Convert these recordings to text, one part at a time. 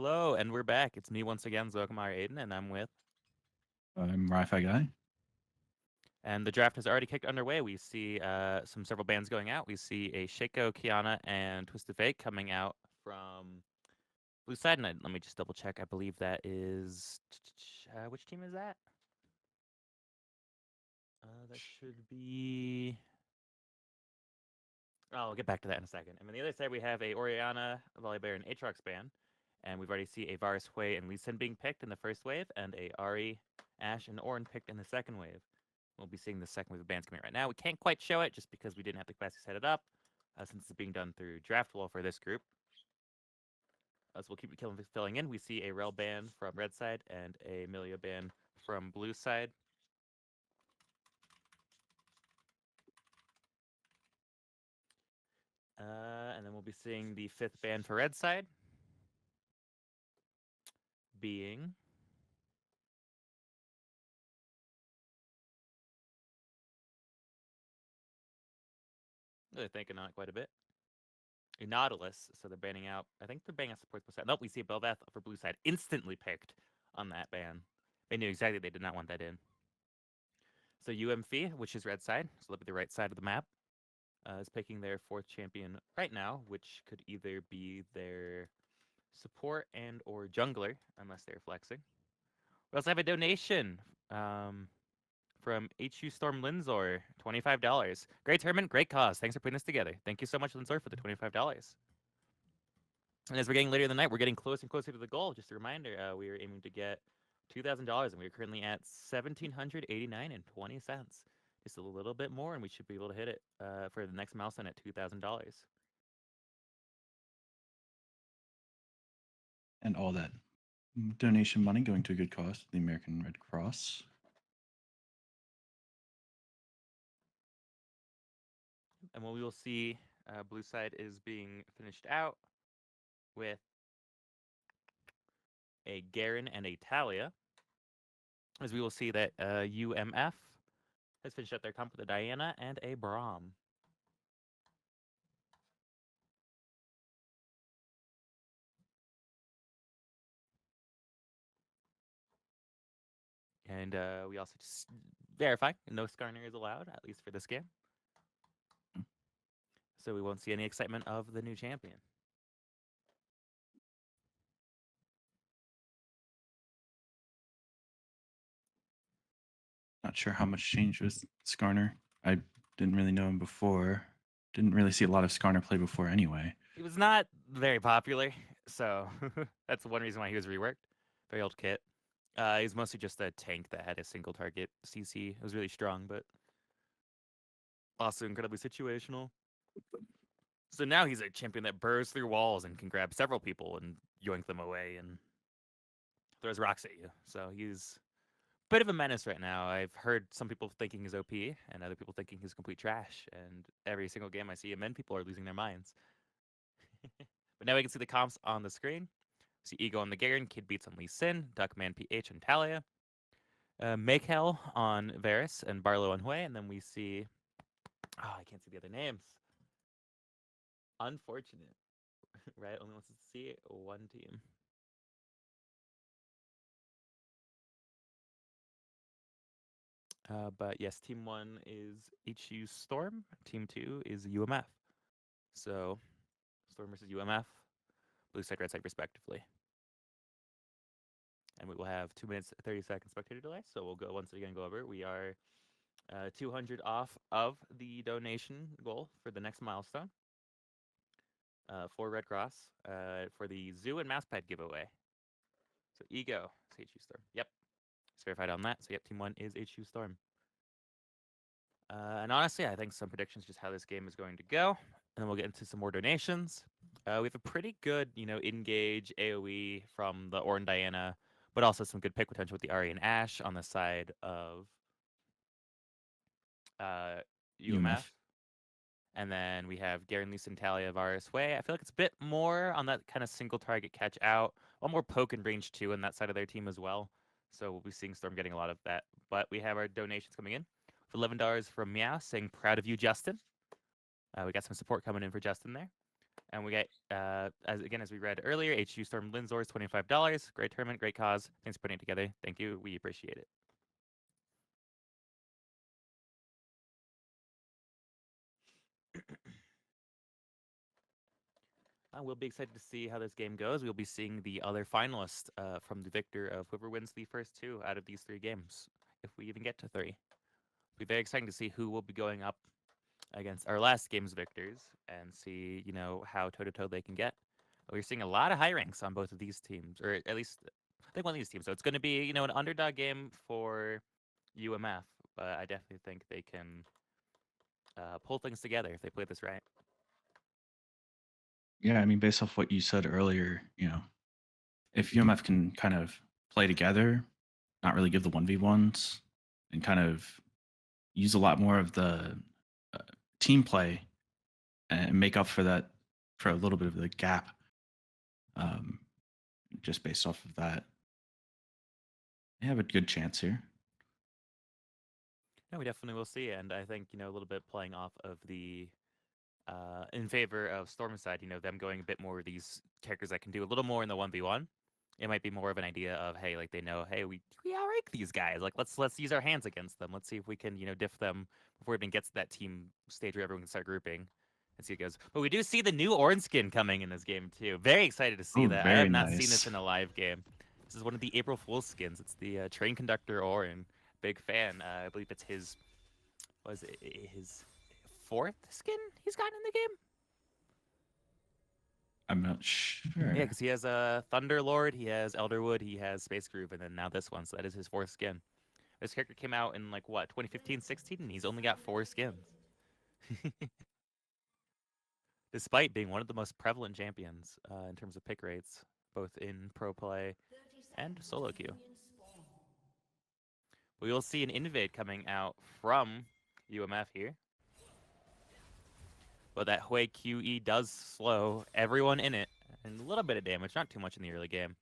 Hello, and we're back. It's me once again, Zokamar Aiden, and I'm with. I'm Wi-Fi guy. And the draft has already kicked underway. We see some several bands going out. We see a Shaco, Kiana, and Twisted Fate coming out from Blue Side. And let me just double check. I believe that is which team is that? That should be. Oh, I'll get back to that in a second. And on the other side, we have a Oriana, Volibear, and Aatrox band. And we've already see a Varus, Hui, and Lee Sin being picked in the first wave, and a Ari, Ashe, and Ornn picked in the second wave. We'll be seeing the second wave of bands coming right now. We can't quite show it just because we didn't have the capacity to set it up, since it's being done through Draft Wall for this group. So we'll keep filling in. We see a Rel band from red side and a Milia band from blue side. And then we'll be seeing the fifth band for red side being really thinking on it quite a bit. A Nautilus, so they're banning out. I think they're banning out supports blue side. Nope, we see Belveth for blue side instantly picked on that ban. They knew exactly they did not want that in. So UMF, which is red side, so they'll be the right side of the map, is picking their fourth champion right now, which could either be their support and or jungler, unless they're flexing. We also have a donation from HU Storm Linzor, $25. Great tournament, great cause. Thanks for putting this together. Thank you so much, Linzor, for the $25. And as we're getting later in the night, we're getting closer and closer to the goal. Just a reminder, we are aiming to get $2,000, and we are currently at $1,789.20. Just a little bit more, and we should be able to hit it for the next milestone at $2,000. And all that donation money going to a good cause, the American Red Cross. And what we will see, blue side is being finished out with a Garen and a Talia. As we will see that UMF has finished out their comp with a Diana and a Braum. And we also just verify no Skarner is allowed, at least for this game. So we won't see any excitement of the new champion. Not sure how much changed with Skarner. I didn't really know him before. Didn't really see a lot of Skarner play before anyway. He was not very popular, so that's one reason why he was reworked. Very old kit. He's mostly just a tank that had a single target CC. It was really strong, but also incredibly situational. So now he's a champion that burrows through walls and can grab several people and yoink them away and throws rocks at you. So he's a bit of a menace right now. I've heard some people thinking he's OP and other people thinking he's complete trash. And every single game I see him in, people are losing their minds. But now we can see the comps on the screen. See Ego on the Garen, Kid Beats on Lee Sin, Duckman PH and Talia, Makel on Varus, and Barlow on Hui. And then we see, oh, I can't see the other names. Unfortunate, right? Only wants to see one team. But yes, Team 1 is HU Storm. Team 2 is UMF. So Storm versus UMF, blue side, red side, respectively. And we will have 2 minutes, 30 seconds spectator delay. So we'll go once again go over. We are 200 off of the donation goal for the next milestone for Red Cross for the Zoo and Mousepad giveaway. So Ego is HU Storm. Yep. It's verified on that. So yep, Team 1 is HU Storm. And honestly, I think some predictions just how this game is going to go. And then we'll get into some more donations. We have a pretty good, engage AoE from the Ornn Diana, but also some good pick potential with the Ari and Ashe on the side of UMF. And then we have Garen, Lee Sin, Talia, Varus, Way. I feel like it's a bit more on that kind of single target catch out. A lot more poke and range too on that side of their team as well. So we'll be seeing Storm getting a lot of that. But we have our donations coming in. For $11 from Meow saying, proud of you, Justin. We got some support coming in for Justin there. And we get, as we read earlier, HU Storm Linzors, $25. Great tournament, great cause. Thanks for putting it together. Thank you. We appreciate it. We'll be excited to see how this game goes. We'll be seeing the other finalists from the victor of whoever wins the first two out of these three games, if we even get to three. It'll be very exciting to see who will be going up against our last game's victors and see, how toe-to-toe they can get. We're seeing a lot of high ranks on both of these teams, or at least I think one of these teams. So it's going to be, an underdog game for UMF, but I definitely think they can pull things together if they play this right. Yeah, I mean, based off what you said earlier, if UMF can kind of play together, not really give the 1v1s, and kind of use a lot more of the uh, team play and make up for that, for a little bit of the gap, um, just based off of that, they have a good chance here. No, we definitely will see, and I think a little bit playing off of the in favor of Storm's side, them going a bit more these characters that can do a little more in the 1v1. It might be more of an idea of, hey, like they know, hey, we outrank these guys. Like let's use our hands against them. Let's see if we can, diff them before it even gets to that team stage where everyone can start grouping and see how it goes. But we do see the new orange skin coming in this game too. Very excited to see Oh, that. I very have not seen nice. this in a live game. This is one of the April Fool's skins. It's the train conductor Orin. Big fan. I believe it's his his fourth skin he's gotten in the game. I'm not sure. Yeah, because he has a Thunderlord, he has Elderwood, he has Space Groove, and then now this one. So that is his fourth skin. This character came out in like what 2015, 16, and he's only got 4 skins, despite being one of the most prevalent champions in terms of pick rates, both in pro play and solo queue. We will see an invade coming out from UMF here. But that Hui QE does slow everyone in it, and a little bit of damage, not too much in the early game.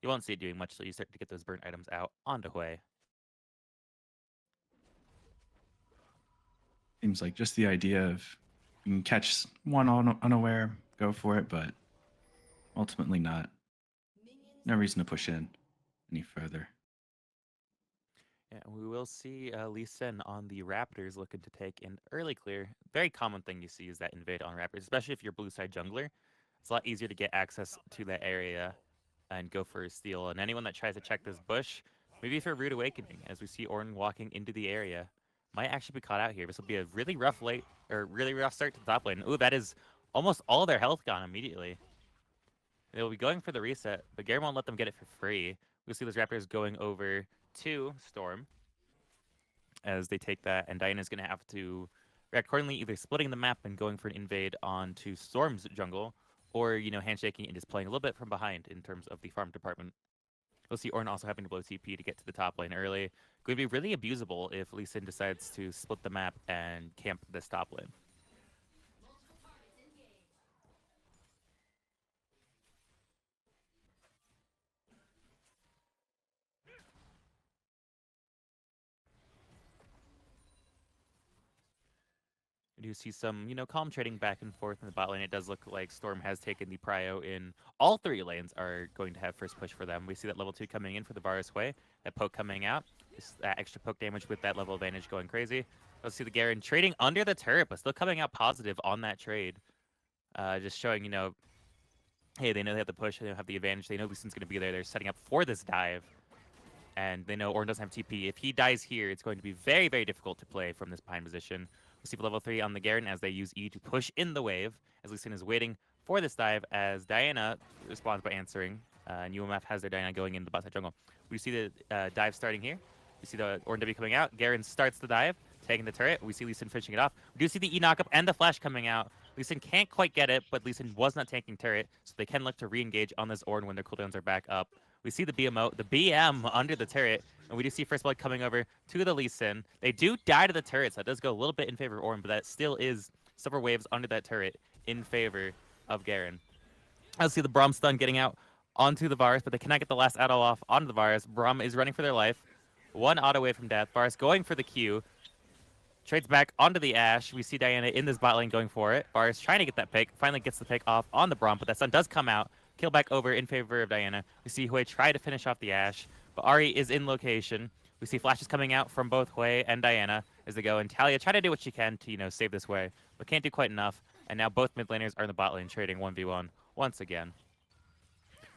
You won't see it doing much till you start to get those burnt items out onto Hui. Seems like just the idea of you can catch one unaware, go for it, but ultimately not. No reason to push in any further. Yeah, we will see Lee Sin on the Raptors looking to take an early clear. Very common thing you see is that invade on Raptors, especially if you're blue side jungler. It's a lot easier to get access to that area and go for a steal. And anyone that tries to check this bush, maybe for a Rude Awakening, as we see Ornn walking into the area, might actually be caught out here. This will be a really rough really rough start to the top lane. Ooh, that is almost all their health gone immediately. They'll be going for the reset, but Garen won't let them get it for free. We'll see those Raptors going over to Storm as they take that, and Diana's going to have to react accordingly, either splitting the map and going for an invade onto Storm's jungle, or, handshaking and just playing a little bit from behind in terms of the farm department. We'll see Ornn also having to blow TP to get to the top lane early. Going to be really abusable if Lee Sin decides to split the map and camp this top lane. We do see some, calm trading back and forth in the bot lane. It does look like Storm has taken the prio in. All 3 lanes are going to have first push for them. We see that level 2 coming in for the Varus Way. That poke coming out. That extra poke damage with that level advantage going crazy. Let's see the Garen trading under the turret, but still coming out positive on that trade. Just showing, hey, they know they have the push. They have the advantage. They know Lee Sin's going to be there. They're setting up for this dive. And they know Ornn doesn't have TP. If he dies here, it's going to be very, very difficult to play from this pine position. We'll see level 3 on the Garen as they use E to push in the wave, as Lee Sin is waiting for this dive, as Diana responds by answering, and UMF has their Diana going into the bot side jungle. We see the dive starting here. We see the Ornn W coming out. Garen starts the dive, taking the turret. We see Lee Sin finishing it off. We do see the E knockup and the flash coming out. Lee Sin can't quite get it, but Lee Sin was not tanking turret, so they can look to re-engage on this Ornn when their cooldowns are back up. We see the BMO, the BM under the turret, and we do see First Blood coming over to the Lee Sin. They do die to the turret, so that does go a little bit in favor of Ornn, but that still is several waves under that turret in favor of Garen. I see the Braum stun getting out onto the Varus, but they cannot get the last auto off onto the Varus. Braum is running for their life. 1 auto away from death. Varus going for the Q. Trades back onto the Ashe. We see Diana in this bot lane going for it. Varus trying to get that pick. Finally gets the pick off on the Braum, but that stun does come out. Kill back over in favor of Diana. We see Hui try to finish off the Ashe, but Ahri is in location. We see flashes coming out from both Hui and Diana as they go, and Talia try to do what she can to, save this Hui, but can't do quite enough. And now both mid laners are in the bot lane trading 1v1 once again.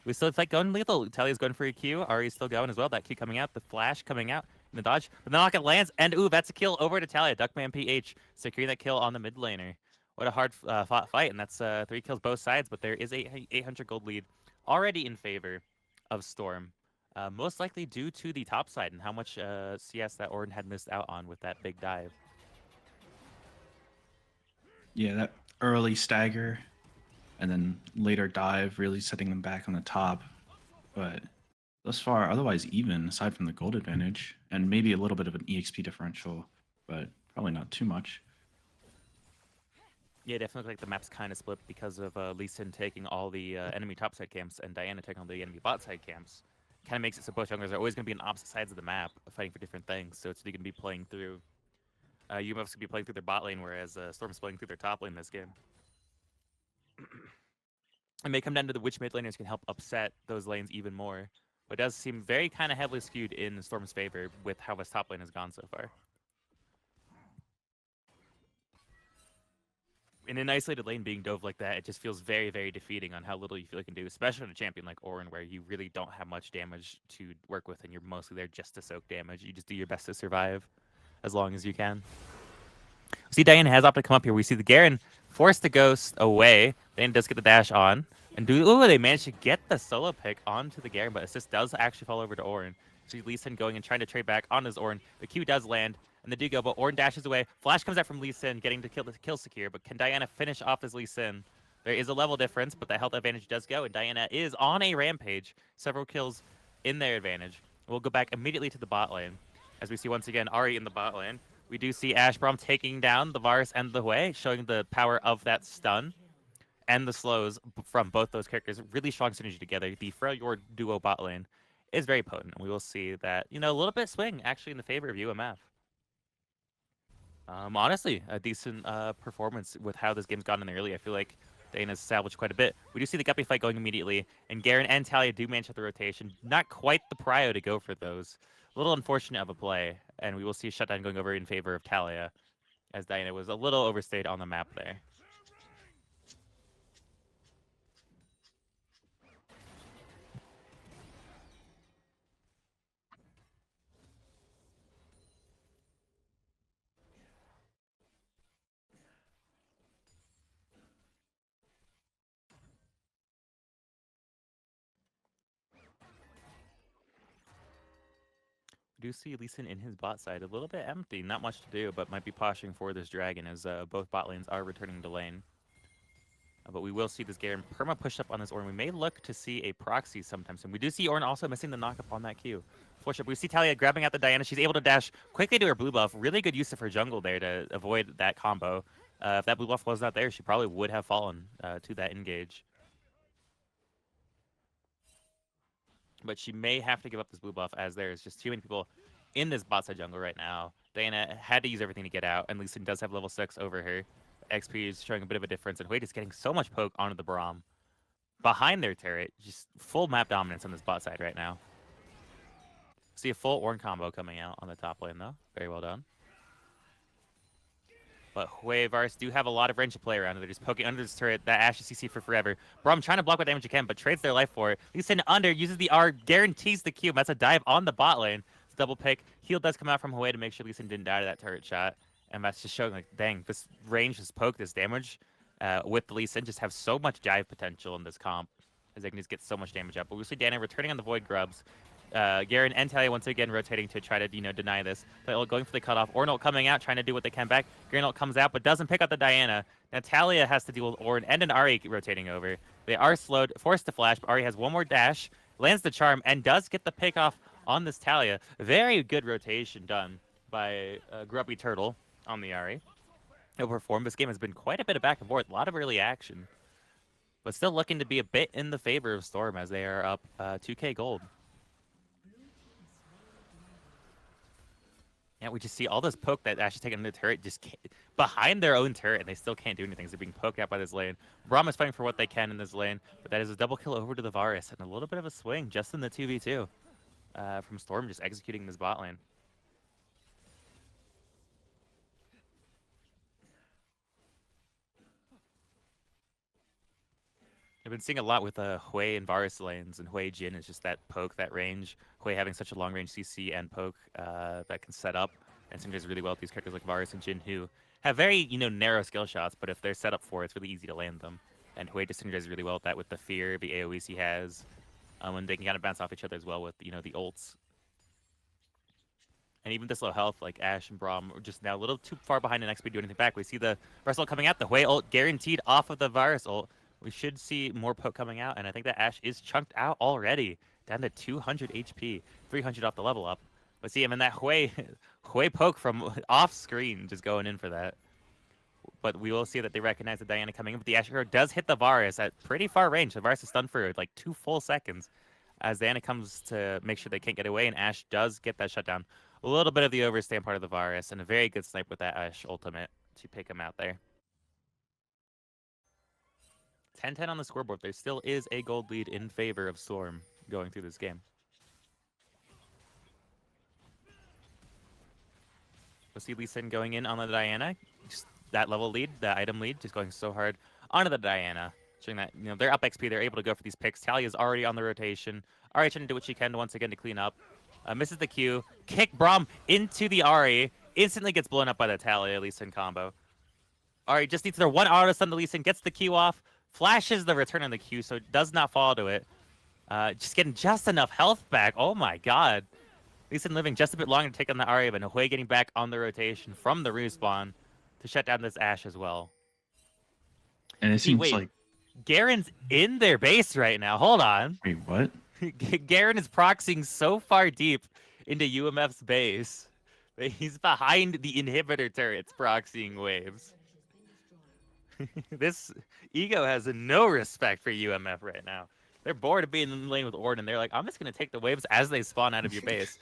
We still like going lethal. Talia's going for a Q. Ahri's still going as well. That Q coming out, the flash coming out, and the dodge. But the knock-it lands, and ooh, that's a kill over to Talia. Duckman PH securing that kill on the mid laner. What a hard fought fight, and that's 3 kills both sides, but there is a 800 gold lead already in favor of Storm. Most likely due to the top side and how much CS that Ornn had missed out on with that big dive. Yeah, that early stagger and then later dive really setting them back on the top. But thus far, otherwise even, aside from the gold advantage, and maybe a little bit of an EXP differential, but probably not too much. Yeah, definitely like the map's kind of split because of Lee Sin taking all the enemy topside camps and Diana taking all the enemy bot side camps. Kind of makes it so both junglers are always going to be on opposite sides of the map, fighting for different things. So it's going to be playing through. UMF's going to be playing through their bot lane, whereas Storm's playing through their top lane this game. It may come down to which mid laners can help upset those lanes even more. But it does seem very kind of heavily skewed in Storm's favor with how his top lane has gone so far. In an isolated lane being dove like that, it just feels very, very defeating on how little you feel you can do, especially on a champion like Ornn, where you really don't have much damage to work with, and you're mostly there just to soak damage. You just do your best to survive as long as you can. See, Diana has opted to come up here. We see the Garen force the Ghost away. Diana does get the dash on. And they managed to get the solo pick onto the Garen, but assist does actually fall over to Ornn. See Lee Sin going and trying to trade back on his Ornn. The Q does land, and they do go, but Ornn dashes away. Flash comes out from Lee Sin, getting to kill secure, but can Diana finish off this Lee Sin? There is a level difference, but the health advantage does go, and Diana is on a rampage. Several kills in their advantage. We'll go back immediately to the bot lane, as we see once again Ahri in the bot lane. We do see Ashe Braum taking down the Varus and the Hui, showing the power of that stun and the slows from both those characters. Really strong synergy together. The Freljord duo bot lane is very potent, and we will see that, a little bit swing actually in the favor of UMF. Honestly, a decent performance with how this game's gone in the early. I feel like Dana's salvaged quite a bit. We do see the Guppy fight going immediately, and Garen and Talia do manage the rotation. Not quite the prio to go for those. A little unfortunate of a play, and we will see a shutdown going over in favor of Talia, as Diana was a little overstayed on the map there. Do see Lee Sin in his bot side a little bit empty. Not much to do, but might be posturing for this dragon as both bot lanes are returning to lane. But we will see this Garen perma push up on this Ornn. We may look to see a proxy sometime soon. We do see Ornn also missing the knockup on that Q. Force up. We see Talia grabbing out the Diana. She's able to dash quickly to her blue buff. Really good use of her jungle there to avoid that combo. If that blue buff was not there, she probably would have fallen to that engage. But she may have to give up this blue buff as there is just too many people in this bot side jungle right now. Diana had to use everything to get out, and Lee Sin does have level 6 over her. XP is showing a bit of a difference, and Wade is getting so much poke onto the Braum. Behind their turret, just full map dominance on this bot side right now. See a full Ornn combo coming out on the top lane, though. Very well done. But Hui and Varus do have a lot of range to play around. They're just poking under this turret. That Ashe is CC for forever. Braum trying to block what damage he can, but trades their life for it. Lee Sin under, uses the R, guarantees the Q. That's a dive on the bot lane. It's a double pick. Heal does come out from Hui to make sure Lee Sin didn't die to that turret shot. And that's just showing, like, dang, this range, this poke, this damage with Lee Sin just have so much dive potential in this comp, as they can just get so much damage up. But we see Dana returning on the Void Grubs. Garen and Talia once again rotating to try to, deny this. But going for the cutoff. Ornn coming out, trying to do what they can back. Garen comes out, but doesn't pick up the Diana. Now Talia has to deal with Ornn and an Ahri rotating over. They are slowed, forced to flash, but Ahri has one more dash, lands the charm, and does get the pick off on this Talia. Very good rotation done by Grubby Turtle on the Ahri. He'll perform. This game has been quite a bit of back and forth, a lot of early action. But still looking to be a bit in the favor of Storm as they are up 2k gold. Yeah, we just see all this poke that Ash is taking in the turret just behind their own turret, and they still can't do anything. They're being poked out by this lane. Braum is fighting for what they can in this lane, but that is a double kill over to the Varus, and a little bit of a swing just in the 2v2 from Storm just executing this bot lane. I've been seeing a lot with Hui and Varus lanes, and Hui Jin is just that poke, that range. Hui having such a long range CC and poke that can set up and synergize really well with these characters like Varus and Jin, who have very, narrow skill shots, but if they're set up for it, it's really easy to land them. And Hui just synergizes really well with that, with the fear, the AoEs he has, and they can kind of bounce off each other as well with, the ults. And even this low health, like Ashe and Braum, are just now a little too far behind in XP to do anything back. We see the Varus ult coming out, the Hui ult guaranteed off of the Varus ult. We should see more poke coming out, and I think that Ashe is chunked out already, down to 200 HP, 300 off the level up. But see him in that Hui poke from off screen, just going in for that. But we will see that they recognize the Diana coming in. But the Ashe hero does hit the Varus at pretty far range. The Varus is stunned for like 2 full seconds as Diana comes to make sure they can't get away, and Ashe does get that shutdown. A little bit of the overstay on part of the Varus, and a very good snipe with that Ashe ultimate to pick him out there. 10-10 on the scoreboard. There still is a gold lead in favor of Storm going through this game. We'll see Lee Sin going in on the Diana. Just that level lead, the item lead, just going so hard onto the Diana. Showing that, they're up XP. They're able to go for these picks. Talia's already on the rotation. Already trying to do what she can once again to clean up. Misses the Q. Kick Braum into the Ahri. Instantly gets blown up by the Talia Lee Sin combo. Ahri just needs their one auto stun to Lee Sin. Gets the Q off. Flashes the return on the Q, so it does not fall to it. Just getting just enough health back. Oh my god. Lee Sin living just a bit longer to take on the Ahri, but Hui getting back on the rotation from the respawn to shut down this Ashe as well. And it seems like Garen's in their base right now. Hold on. Wait, what? Garen is proxying so far deep into UMF's base that he's behind the inhibitor turrets proxying waves. This ego has no respect for UMF right now. They're bored of being in the lane with Ord, and they're like, I'm just going to take the waves as they spawn out of your base.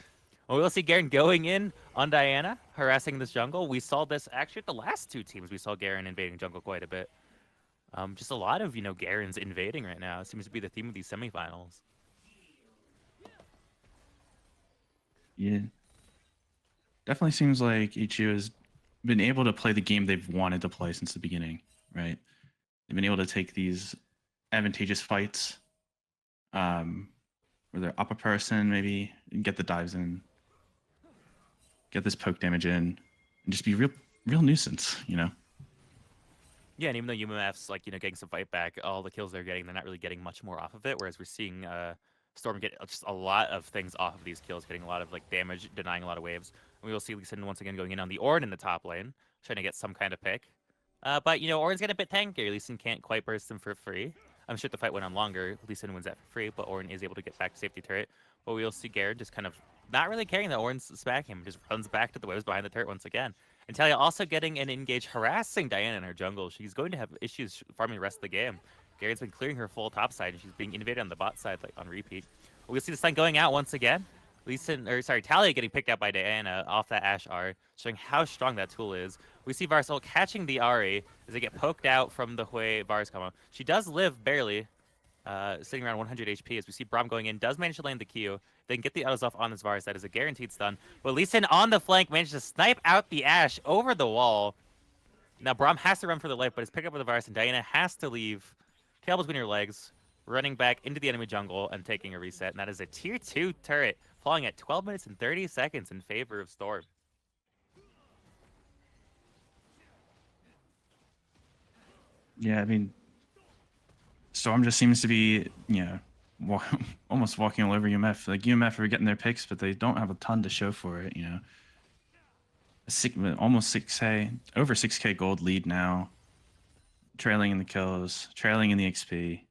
Well, we'll see Garen going in on Diana, harassing this jungle. We saw this actually at the last 2 teams. We saw Garen invading jungle quite a bit. Just a lot of, Garen's invading right now. It seems to be the theme of these semifinals. Yeah. Definitely seems like Ichigo has been able to play the game they've wanted to play since the beginning, right? They've been able to take these advantageous fights, where they're up a person maybe, and get the dives in, get this poke damage in, and just be real nuisance, Yeah, and even though UMF's getting some fight back, all the kills they're getting, they're not really getting much more off of it. Whereas we're seeing Storm get just a lot of things off of these kills, getting a lot of damage, denying a lot of waves. And we will see Lee Sin once again going in on the Ornn in the top lane, trying to get some kind of pick. But Ornn's getting a bit tankier. Lee Sin can't quite burst him for free. I'm sure if the fight went on longer, Lee Sin wins that for free, but Ornn is able to get back to safety turret. But we will see Garen just kind of not really caring that Ornn's smacking him, just runs back to the waves behind the turret once again. And Talia also getting an engage, harassing Diana in her jungle. She's going to have issues farming the rest of the game. Garen's been clearing her full top side, and she's being invaded on the bot side on repeat. We'll see the stun going out once again. Talia getting picked out by Diana off that Ashe R, showing how strong that tool is. We see Varus ult catching the Ahri as they get poked out from the Hui Varus combo. She does live barely, sitting around 100 HP as we see Braum going in, does manage to land the Q. They can get the autos off on this Varus. That is a guaranteed stun. But Lee Sin on the flank manages to snipe out the Ashe over the wall. Now Braum has to run for the life, but it's picked up with the Varus, and Diana has to leave. Tail between her legs, running back into the enemy jungle and taking a reset. And that is a tier 2 turret, falling at 12 minutes and 30 seconds in favor of Storm. Yeah, I mean, Storm just seems to be, almost walking all over UMF. Like UMF are getting their picks, but they don't have a ton to show for it. Almost 6K, over 6K gold lead now, trailing in the kills, trailing in the XP.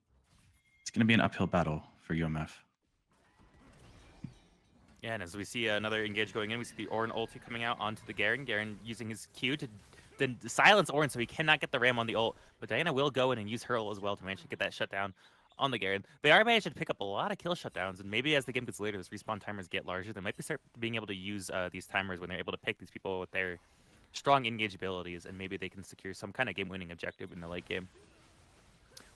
It's going to be an uphill battle for UMF. Yeah, and as we see another engage going in, we see the Ornn ulti coming out onto the Garen. Garen using his Q to silence Ornn so he cannot get the ram on the ult. But Diana will go in and use her ult as well to manage to get that shutdown on the Garen. They are managing to pick up a lot of kill shutdowns, and maybe as the game gets later, as respawn timers get larger, they might be start being able to use these timers when they're able to pick these people with their strong engage abilities, and maybe they can secure some kind of game-winning objective in the late game.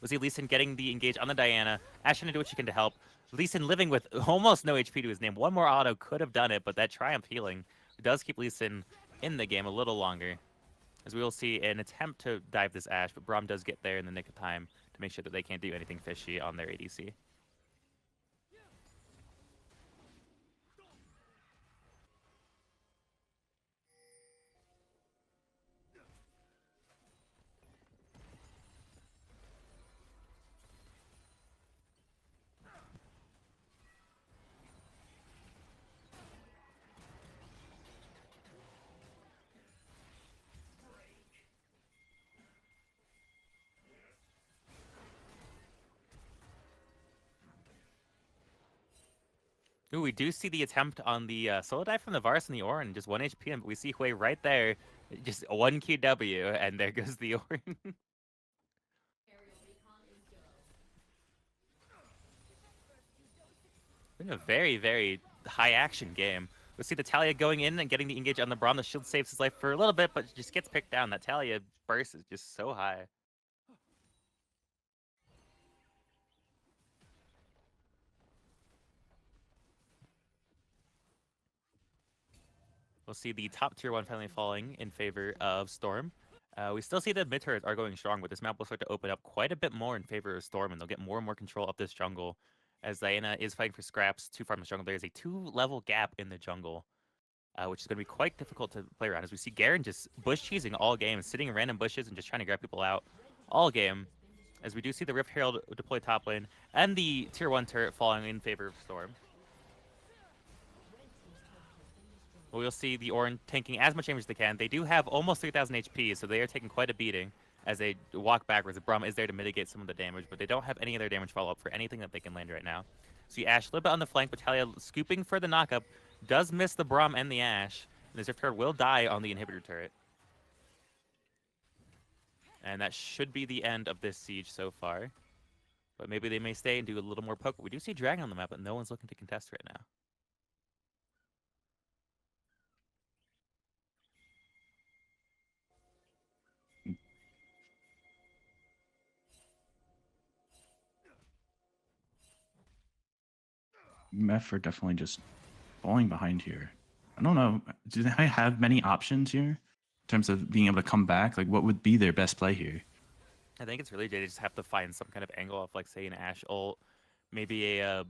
We'll see Lee Sin getting the engage on the Diana. Ash trying to do what she can to help. Lee Sin living with almost no HP to his name. One more auto could have done it, but that Triumph healing does keep Lee Sin in the game a little longer. As we will see an attempt to dive this Ashe, but Braum does get there in the nick of time to make sure that they can't do anything fishy on their ADC. Ooh, we do see the attempt on the solo dive from the Varus and the Orin, just 1 HP, but we see Hui right there, just 1 QW, and there goes the Orin. Been a very, very high action game. We'll see the Talia going in and getting the engage on the Braum. The shield saves his life for a little bit, but just gets picked down. That Talia burst is just so high. We'll see the top tier 1 finally falling in favor of Storm. We still see the mid turrets are going strong, but this map will start to open up quite a bit more in favor of Storm, and they'll get more and more control of this jungle. As Diana is fighting for scraps to farm the jungle, there is a 2-level gap in the jungle, which is going to be quite difficult to play around. As we see Garen just bush cheesing all game, sitting in random bushes and just trying to grab people out all game. As we do see the Rift Herald deploy top lane, and the tier 1 turret falling in favor of Storm. We'll see the Orin tanking as much damage as they can. They do have almost 3,000 HP, so they are taking quite a beating as they walk backwards. The Braum is there to mitigate some of the damage, but they don't have any of their damage follow-up for anything that they can land right now. See Ashe a little bit on the flank, but Talia scooping for the knockup. Does miss the Braum and the Ashe. And the Rift Herald will die on the inhibitor turret. And that should be the end of this siege so far. But maybe they may stay and do a little more poke. We do see Dragon on the map, but no one's looking to contest right now. Mef are definitely just falling behind here. I don't know. Do they have many options here in terms of being able to come back? Like, what would be their best play here? I think it's really they just have to find some kind of angle of, like, say, an Ashe ult, maybe a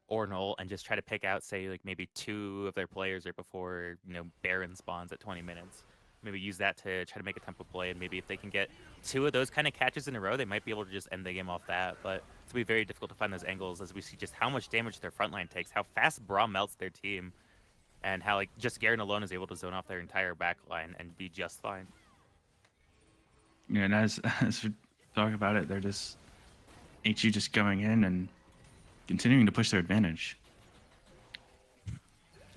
Ornn ult, and just try to pick out, say, like, maybe 2 of their players right before, Baron spawns at 20 minutes. Maybe use that to try to make a tempo play, and maybe if they can get 2 of those kind of catches in a row, they might be able to just end the game off that. But it's going to be very difficult to find those angles as we see just how much damage their front line takes, how fast Braum melts their team, and how, like, just Garen alone is able to zone off their entire back line and be just fine. Yeah, and as we talk about it, they're just HU just going in and continuing to push their advantage.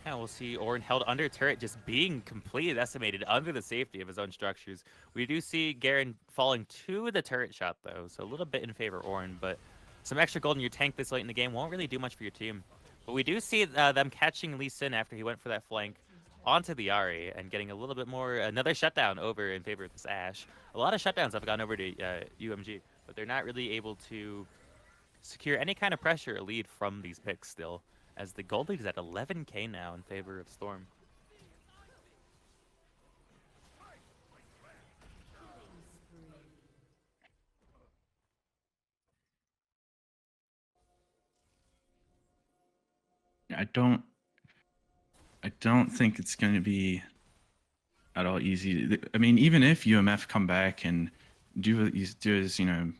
Yeah, we'll see Ornn held under turret, just being completely decimated under the safety of his own structures. We do see Garen falling to the turret shot, though, so a little bit in favor of Ornn, but some extra gold in your tank this late in the game won't really do much for your team. But we do see them catching Lee Sin after he went for that flank onto the Ahri and getting a little bit more, another shutdown over in favor of this Ashe. A lot of shutdowns have gone over to UMG, but they're not really able to secure any kind of pressure or lead from these picks still, as the gold lead is at 11k now in favor of Storm. I don't think it's going to be at all easy. I mean, even if UMF come back and do what you do, as you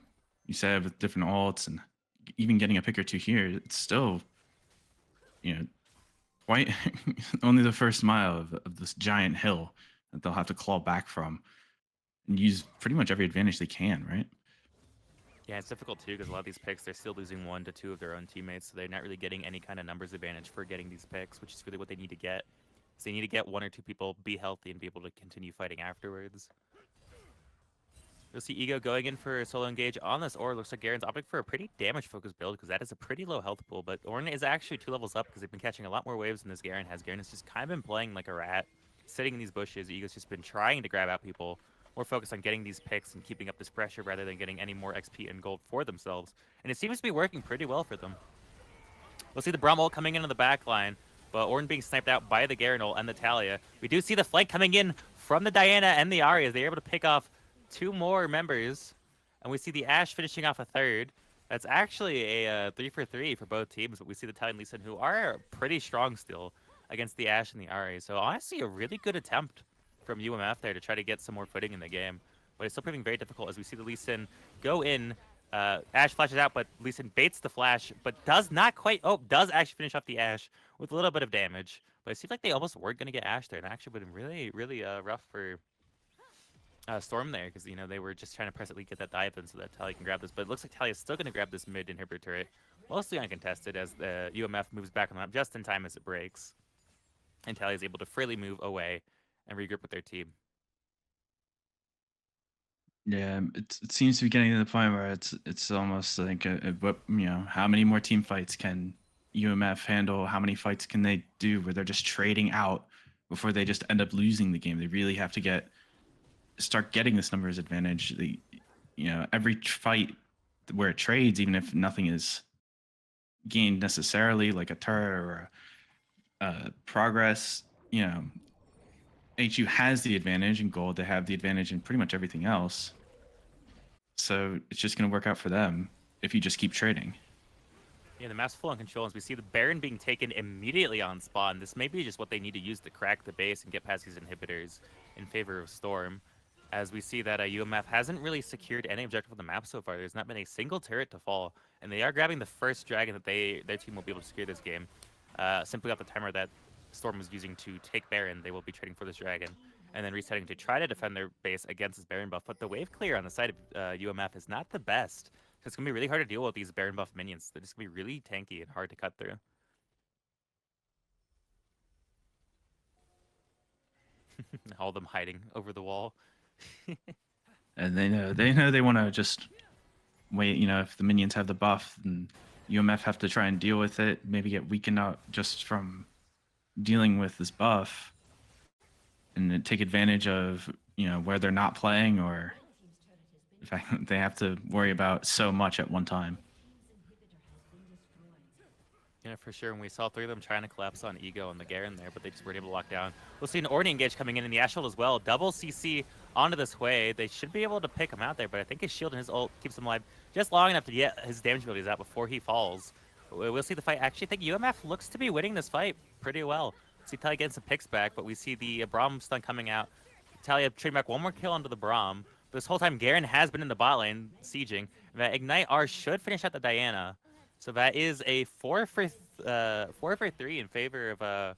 said, with different ults and even getting a pick or 2 here, it's still quite only the first mile of this giant hill that they'll have to claw back from and use pretty much every advantage they can, right? Yeah, it's difficult too because a lot of these picks, they're still losing 1 to 2 of their own teammates, so they're not really getting any kind of numbers advantage for getting these picks, which is really what they need to get. So they need to get 1 or 2 people be healthy and be able to continue fighting afterwards. You'll see Ego going in for a solo engage on this Ornn. Looks like Garen's opting for a pretty damage-focused build because that is a pretty low health pool. But Ornn is actually 2 levels up because they've been catching a lot more waves than this Garen has. Garen has just kind of been playing like a rat, sitting in these bushes. Ego's just been trying to grab out people, more focused on getting these picks and keeping up this pressure rather than getting any more XP and gold for themselves. And it seems to be working pretty well for them. We'll see the Braum ult coming in on the back line, but Ornn being sniped out by the Garen ult and the Talia. We do see the flank coming in from the Diana and the Ahri as they're able to pick off 2 more members. And we see the Ashe finishing off a third. That's actually a 3 for 3 for both teams, but we see the Talia and Lee Sin, who are pretty strong still against the Ashe and the Ahri. So honestly, a really good attempt from UMF there to try to get some more footing in the game. But it's still proving very difficult as we see the Lee Sin go in. Ashe flashes out, but Lee Sin baits the flash, but does not quite... Oh, does actually finish off the Ashe with a little bit of damage. But it seemed like they almost were going to get Ashe there, and actually would have been really, really rough for Storm there, because, you know, they were just trying to press at least get that dive in so that Talia can grab this. But it looks like Talia is still going to grab this mid inhibitor turret, mostly uncontested, as the UMF moves back on the map just in time as it breaks. And Talia is able to freely move away and regroup with their team. Yeah, it seems to be getting to the point where it's almost like what, you know, how many more team fights can UMF handle? How many fights can they do where they're just trading out before they just end up losing the game? They really have to start getting this numbers advantage. You know, every fight where it trades, even if nothing is gained necessarily, like a turret or progress, you know, HU has the advantage in gold. They have the advantage in pretty much everything else. So it's just going to work out for them if you just keep trading. Yeah, the map's full on control as we see the Baron being taken immediately on spawn. This may be just what they need to use to crack the base and get past these inhibitors in favor of Storm. As we see that UMF hasn't really secured any objective on the map so far. There's not been a single turret to fall, and they are grabbing the first dragon that their team will be able to secure this game. Simply off the timer that Storm was using to take Baron, they will be trading for this dragon, and then resetting to try to defend their base against this Baron buff. But the wave clear on the side of UMF is not the best. So it's going to be really hard to deal with these Baron buff minions. They're just going to be really tanky and hard to cut through. All of them hiding over the wall. And they know they want to just wait. You know, if the minions have the buff, then UMF have to try and deal with it. Maybe get weakened out just from dealing with this buff, and then take advantage of, you know, where they're not playing, or in fact they have to worry about so much at one time. Yeah, for sure. And we saw 3 of them trying to collapse on Ego and the Garen there, but they just weren't able to lock down. We'll see an Ornn engage coming in the Ashe ult as well. Double CC onto this Hui. They should be able to pick him out there, but I think his shield and his ult keeps him alive just long enough to get his damage abilities out before he falls. We'll see the fight. Actually, I think UMF looks to be winning this fight pretty well. See Talia getting some picks back, but we see the Braum stun coming out. Talia trading back 1 more kill onto the Braum. This whole time, Garen has been in the bot lane, sieging. That Ignite R should finish out the Diana. So that is a 4 for 3 in favor of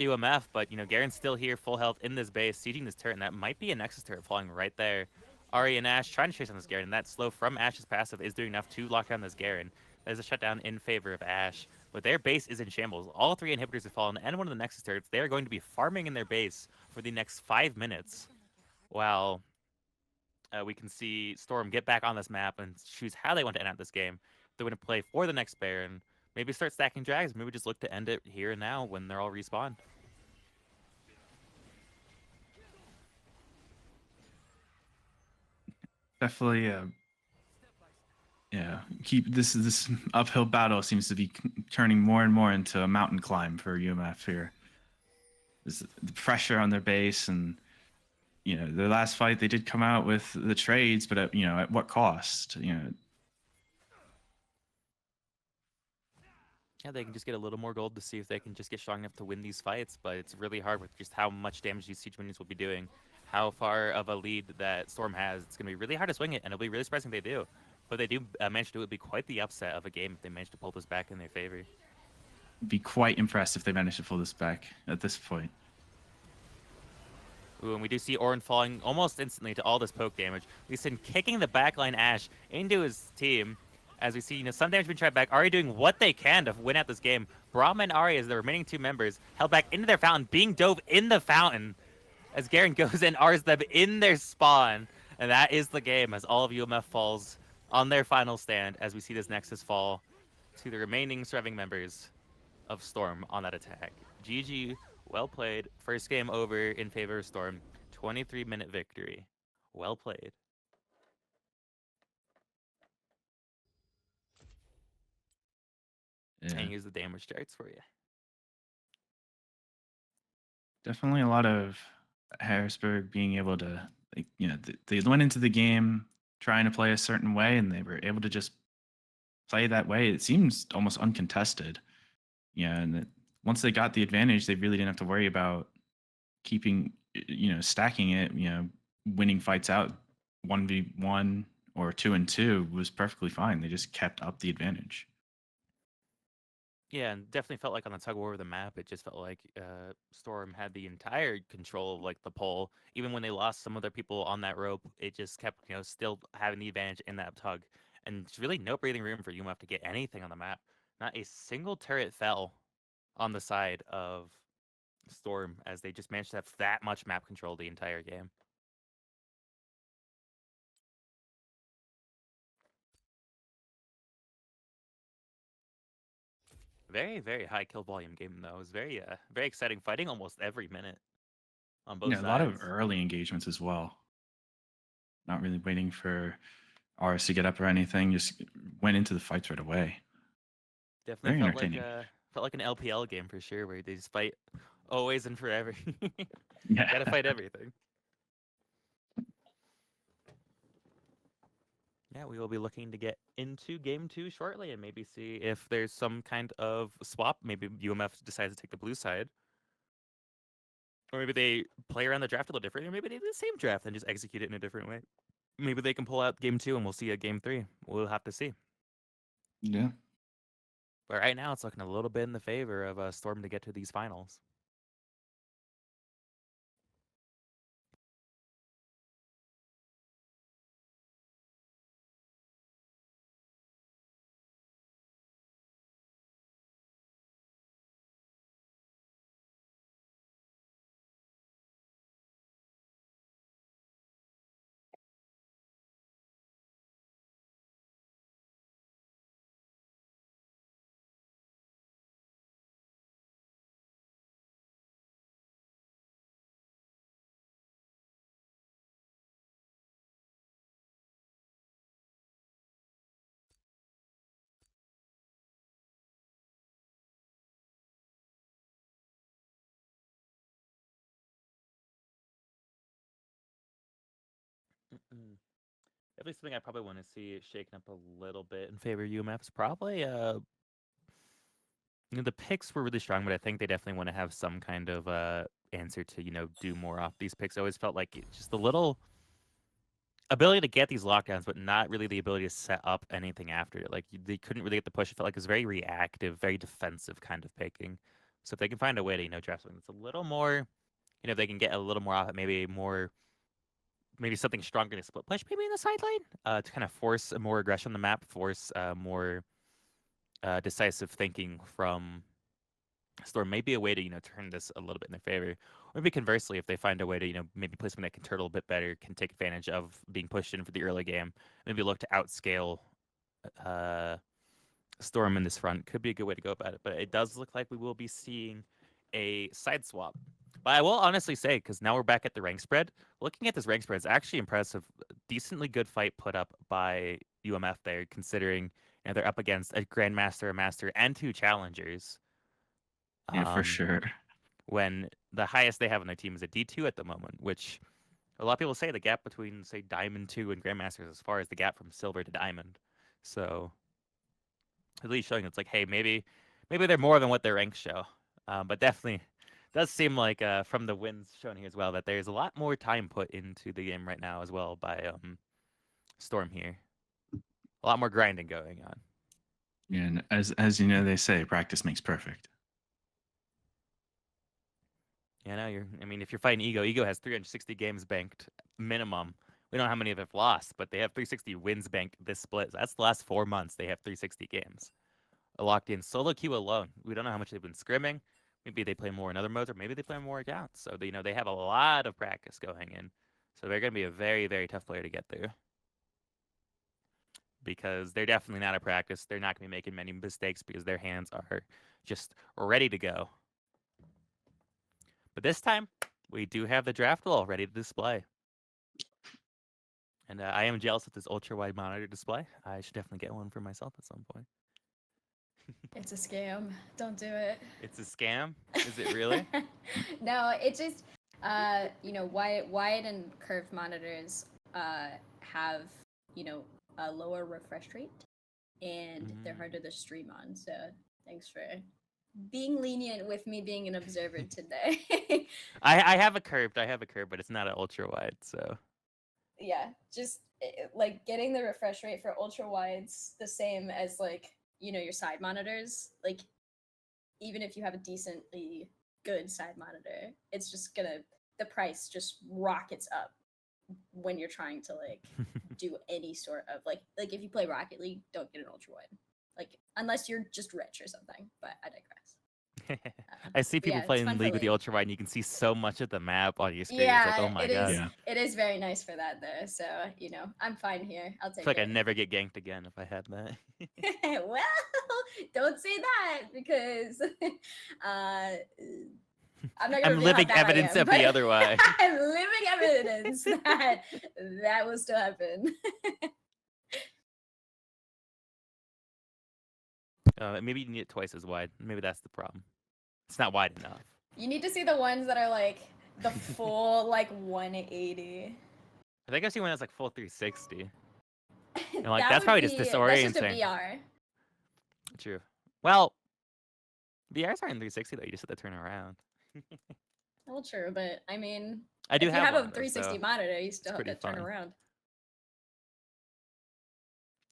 UMF. But, you know, Garen's still here, full health in this base, sieging this turret, and that might be a Nexus turret falling right there. Ahri and Ashe trying to chase on this Garen, and that slow from Ashe's passive is doing enough to lock down this Garen. There's a shutdown in favor of Ashe, but their base is in shambles. All 3 inhibitors have fallen, and one of the Nexus turrets. They are going to be farming in their base for the next 5 minutes, while we can see Storm get back on this map and choose how they want to end out this game. They're going to play for the next Baron, maybe start stacking drags, maybe just look to end it here and now when they're all respawned. Definitely, yeah. Keep this uphill battle seems to be turning more and more into a mountain climb for UMF here. There's the pressure on their base, and you know, their last fight they did come out with the trades, but you know, at what cost? You know. Yeah, they can just get a little more gold to see if they can just get strong enough to win these fights, but it's really hard with just how much damage these siege minions will be doing, how far of a lead that Storm has. It's going to be really hard to swing it, and it'll be really surprising if they do. But they do manage to do it, would be quite the upset of a game if they manage to pull this back in their favor. Be quite impressed if they manage to pull this back at this point. Ooh, and we do see Ornn falling almost instantly to all this poke damage. Lee Sin kicking the backline Ashe into his team. As we see, you know, some damage being tried back. Ahri doing what they can to win out this game. Braum and Ahri, as the remaining 2 members, held back into their fountain, being dove in the fountain. As Garen goes and R's them in their spawn. And that is the game as all of UMF falls on their final stand as we see this Nexus fall to the remaining surviving members of Storm on that attack. GG, well played. First game over in favor of Storm. 23-minute victory. Well played. Yeah, And here's the damage charts for you. definitely a lot of Harrisburg being able to, like, they went into the game trying to play a certain way, and they were able to just play that way. It seems almost uncontested. Yeah, and once they got the advantage, they really didn't have to worry about keeping, stacking it. Winning fights out 1v1 or 2-2 was perfectly fine. They just kept up the advantage. Yeah, and definitely felt like on the tug of war of the map, it just felt like Storm had the entire control of like the pole. Even when they lost some of their people on that rope, it just kept still having the advantage in that tug. And it's really no breathing room for UMF to get anything on the map. Not a single turret fell on the side of Storm as they just managed to have that much map control the entire game. Very, very high kill volume game though. It was very exciting fighting almost every minute on both Yeah, a lot of sides. early engagements as well. Not really waiting for ours to get up or anything. Just went into the fights right away. Definitely Very entertaining. felt like an LPL game for sure, where they just fight always and forever. Yeah. Gotta fight everything. Yeah, we will be looking to get into game two shortly and maybe see if there's some kind of swap. Maybe UMF decides to take the blue side. Or maybe they play around the draft a little different, or maybe they do the same draft and just execute it in a different way. Maybe they can pull out game two and we'll see a game three. We'll have to see. Yeah. But right now, it's looking a little bit in the favor of Storm to get to these finals. At least something I probably want to see shaken up a little bit in favor of UMF is probably the picks were really strong, but I think they definitely want to have some kind of answer to do more off these picks. I always felt like just a little ability to get these lockdowns, but not really the ability to set up anything after it. Like they couldn't really get the push. It felt like it was very reactive, very defensive kind of picking. So if they can find a way to draft something that's a little more, if they can get a little more off it, maybe something stronger in a split push, maybe in the sideline, to kind of force more aggression on the map, force more decisive thinking from Storm. Maybe a way to turn this a little bit in their favor. Or maybe conversely, if they find a way to maybe play something that can turtle a bit better, can take advantage of being pushed in for the early game, maybe look to outscale uh, Storm in this front, could be a good way to go about it. But it does look like we will be seeing a side swap. But I will honestly say, because now we're back at the rank spread, looking at this rank spread is actually impressive. Decently good fight put up by UMF there, considering they're up against a Grandmaster, a Master, and two Challengers. Yeah, for Um, sure. when the highest they have on their team is a D2 at the moment, which a lot of people say the gap between, say, Diamond 2 and Grandmaster is as far as the gap from Silver to Diamond. So at least showing it's like, hey, maybe they're more than what their ranks show. But definitely does seem like from the wins shown here as well that there's a lot more time put into the game right now as well by Storm here. A lot more grinding going on. Yeah, and as you know, they say practice makes perfect. I mean, if you're fighting Ego has 360 games banked minimum. We don't know how many they've lost, but they have 360 wins banked this split. So that's the last 4 months they have 360 games locked in. Solo queue alone. We don't know how much they've been scrimming. Maybe they play more in other modes, or maybe they play more accounts. So they have a lot of practice going in. So they're going to be a very, very tough player to get through because they're definitely not a practice. They're not going to be making many mistakes because their hands are just ready to go. But this time, we do have the draft wall ready to display. And I am jealous of this ultra wide monitor display. I should definitely get one for myself at some point. It's a scam. Don't do it. It's a scam? Is it really? No, it just wide and curved monitors have a lower refresh rate, and they're harder to stream on. So thanks for being lenient with me being an observer today. I have a curved, but it's not an ultra wide. So Yeah, just like getting the refresh rate for ultra wides the same as like your side monitors. Like even if you have a decently good side monitor, it's just gonna the price just rockets up when you're trying to like do any sort of like if you play Rocket League, don't get an ultra wide. Like unless you're just rich or something. But I digress. I see But people yeah, it's playing fun for League with the League. ultra wide, and you can see so much of the map on your screen. It's like, Yeah, oh my it god. is. Yeah. It is very nice for that though. So I'm fine here. I'll I take feel like it. I'd never get ganked again if I had that. Well, don't say that because I'm not gonna I'm reveal how living bad evidence I am, of the but otherwise. I'm living evidence that that will still happen. Maybe you need it twice as wide. Maybe that's the problem. It's not wide enough. You need to see the ones that are like the full like 180. I think I've seen one that's like full 360. And like That that's would probably just be that's just a disorienting. VR. True. Well, VRs aren't in 360 though. You just have to turn around. Well, true, but I mean, I do if you have have one a of those, 360 so monitor, you still have pretty to turn fun. around.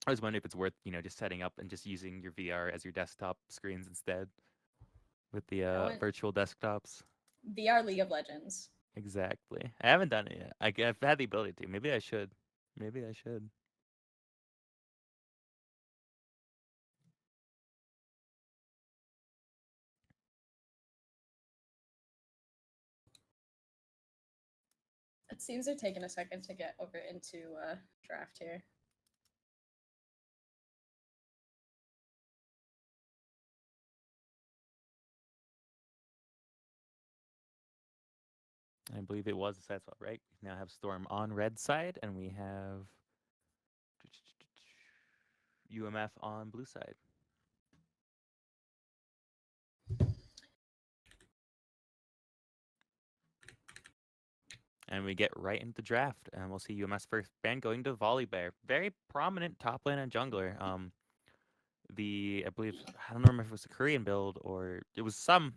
I was wondering if it's worth just setting up and just using your VR as your desktop screens instead with the I went virtual desktops. VR League of Legends. Exactly. I haven't done it yet. I've had the ability to. Maybe I should. Maybe I should. It seems they're taking a second to get over into draft here. I believe it was a side swap, right? We now have Storm on red side, and we have UMF on blue side. And we get right into the draft, and we'll see UMF's first ban going to Volibear. Very prominent top lane and jungler. I believe I don't remember if it was a Korean build or it was some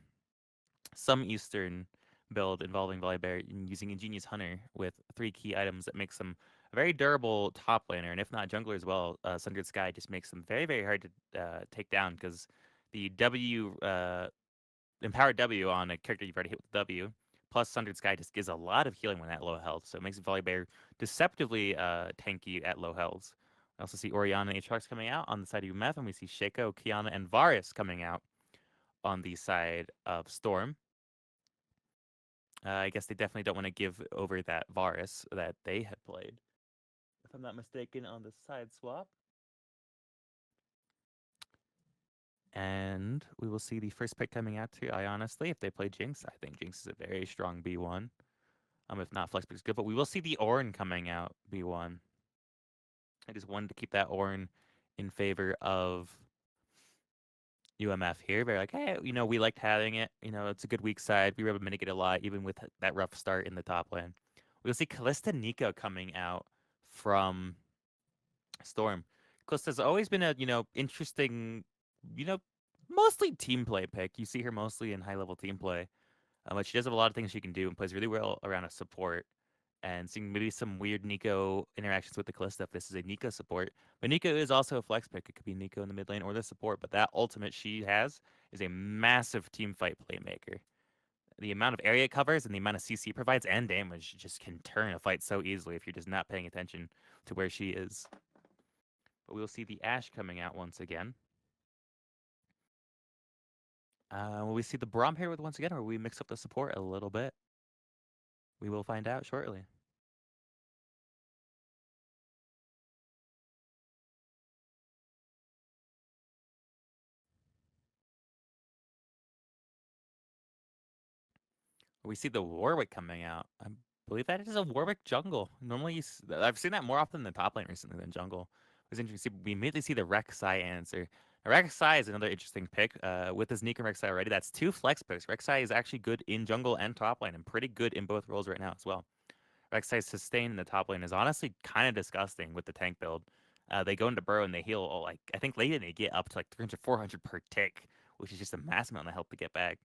Eastern build involving Volibear using Ingenious Hunter with 3 key items that makes them a very durable top laner, and if not jungler as well. Sundered Sky just makes them very, very hard to take down because the Empowered W on a character you've already hit with W, plus Sundered Sky just gives a lot of healing when at low health, so it makes Volibear deceptively tanky at low healths. We also see Orianna and Aatrox coming out on the side of UMF, and we see Shaco, Kiana, and Varus coming out on the side of Storm. I guess they definitely don't want to give over that Varus that they had played, if I'm not mistaken, on the side swap. And we will see the first pick coming out to. I honestly, if they play Jinx, I think Jinx is a very strong B1. If not, Flex pick is good, but we will see the Ornn coming out B1. I just wanted to keep that Ornn in favor of UMF here. They're like, hey, we liked having it. It's a good weak side. We were able to mitigate a lot, even with that rough start in the top lane. We'll see Kalista Nico coming out from Storm. Kalista's always been a, interesting, you know, mostly team play pick. You see her mostly in high level team play. But she does have a lot of things she can do and plays really well around a support. And seeing maybe some weird Nico interactions with the Kalista if this is a Nico support. But Nico is also a flex pick. It could be Nico in the mid lane or the support. But that ultimate she has is a massive team fight playmaker. The amount of area covers and the amount of CC provides and damage just can turn a fight so easily if you're just not paying attention to where she is. But we'll see the Ashe coming out once again. Will we see the Braum here with once again, or will we mix up the support a little bit? We will find out shortly. We see the Warwick coming out. I believe that is a Warwick jungle. Normally, I've seen that more often in the top lane recently than jungle. It was interesting. We immediately see the Rek'Sai answer. Rek'Sai is another interesting pick. With his Neek and Rek'Sai already, that's 2 flex picks. Rek'Sai is actually good in jungle and top lane, and pretty good in both roles right now as well. Rek'Sai's sustain in the top lane is honestly kind of disgusting with the tank build. They go into burrow and they heal, like, I think late in they get up to like 300, 400 per tick, which is just a massive amount of help to get back.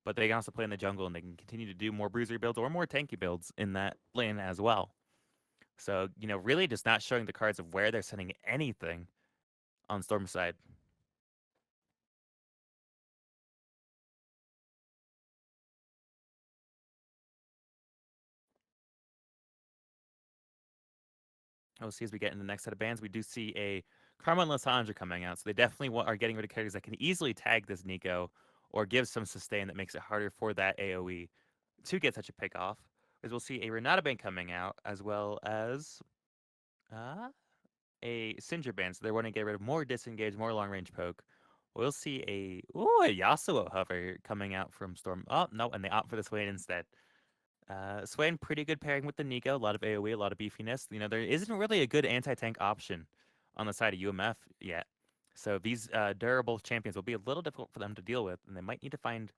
But they can also play in the jungle and they can continue to do more bruiser builds or more tanky builds in that lane as well. So, really just not showing the cards of where they're sending anything on Storm's side. We'll see as we get in the next set of bans. We do see a Karma and Lysandra coming out. So they definitely are getting rid of characters that can easily tag this Nico or give some sustain that makes it harder for that AoE to get such a pick off. As we'll see a Renata ban coming out as well as a Cinder ban. So they're wanting to get rid of more disengage, more long range poke. We'll see a Yasuo hover coming out from Storm. Oh, no, and they opt for the Swain instead. Swain, pretty good pairing with the Nico. A lot of AoE, a lot of beefiness. There isn't really a good anti-tank option on the side of UMF yet. So these durable champions will be a little difficult for them to deal with, and they might need to find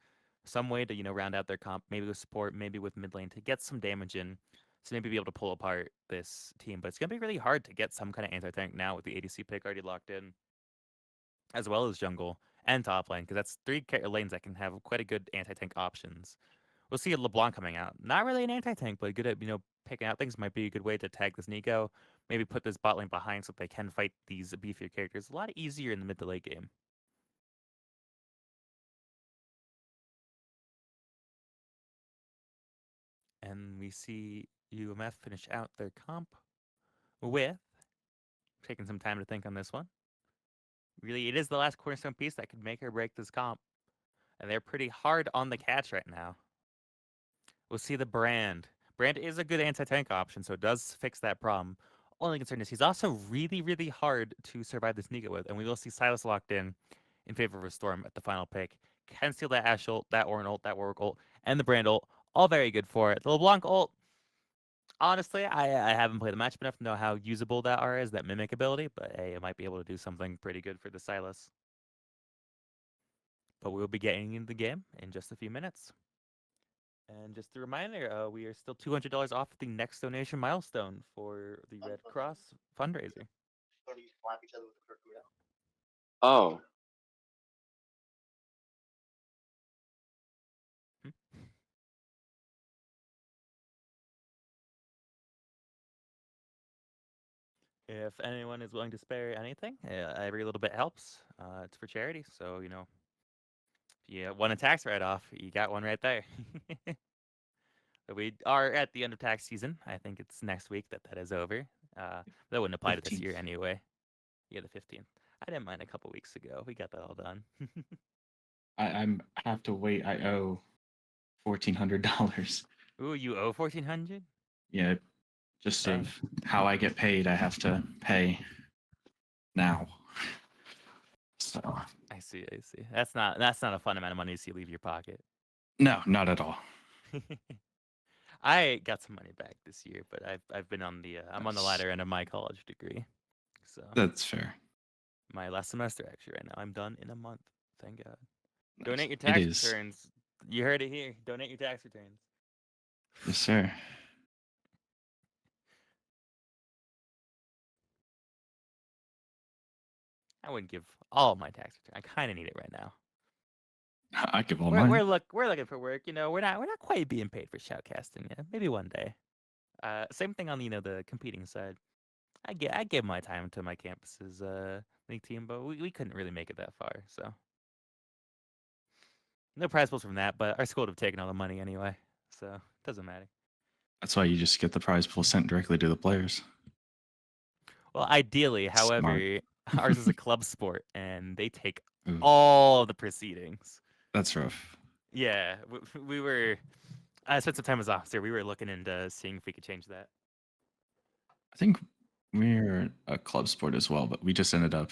some way to, round out their comp, maybe with support, maybe with mid lane to get some damage in, to maybe be able to pull apart this team. But it's going to be really hard to get some kind of anti-tank now with the ADC pick already locked in, as well as jungle and top lane, because that's 3 lanes that can have quite a good anti-tank options. We'll see a LeBlanc coming out. Not really an anti-tank, but good at, picking out things. Might be a good way to tag this Nico. Maybe put this bot lane behind so they can fight these beefier characters a lot easier in the mid to late game. And we see UMF finish out their comp with taking some time to think on this one. Really, it is the last cornerstone piece that could make or break this comp. And they're pretty hard on the catch right now. We'll see the Brand. Brand is a good anti-tank option, so it does fix that problem. Only concern is he's also really, really hard to survive this Nico with, and we will see Silas locked in favor of a Storm at the final pick. Can steal that Ashe ult, that Ornn ult, that Warwick ult, and the Brand ult. All very good for it. The LeBlanc ult, honestly, I haven't played the matchup enough to know how usable that is, that Mimic ability, but hey, it might be able to do something pretty good for the Silas. But we'll be getting into the game in just a few minutes. And just a reminder, we are still $200 off the next donation milestone for the Red Cross fundraiser. Oh. If anyone is willing to spare anything, every little bit helps. It's for charity, so if you want a tax write-off, you got one right there. We are at the end of tax season. I think it's next week that is over. That wouldn't apply to this year 15th. anyway. Yeah, the 15th. I didn't mind a couple weeks ago. We got that all done. I have to wait. I owe $1,400. Ooh, you owe $1,400? Yeah, just Dang. of how I get paid. I have to pay now. So I see. That's not a fun amount of money to see leave your pocket. no, not at all. I got some money back this year, but I've been on the I'm on the latter end of my college degree, so That's fair. my last semester actually right now. I'm done in a month. Thank God. Nice. Donate your It tax is. returns. You heard it here. Donate your tax returns. Yes, sir. I wouldn't give all my tax return. I kind of need it right now. I give all We're mine. we're looking for work. We're not quite being paid for shoutcasting yet. Maybe one day. Same thing on the competing side. I gave my time to my campus's league team, but we couldn't really make it that far. So no prize pools from that. But our school would have taken all the money anyway, so it doesn't matter. That's why you just get the prize pool sent directly to the players. Well, ideally, Smart. however, ours is a club sport, and they take Ooh, all the proceedings. that's rough. Yeah, we were. I spent some time as officer. We were looking into seeing if we could change that. I think we're a club sport as well, but we just ended up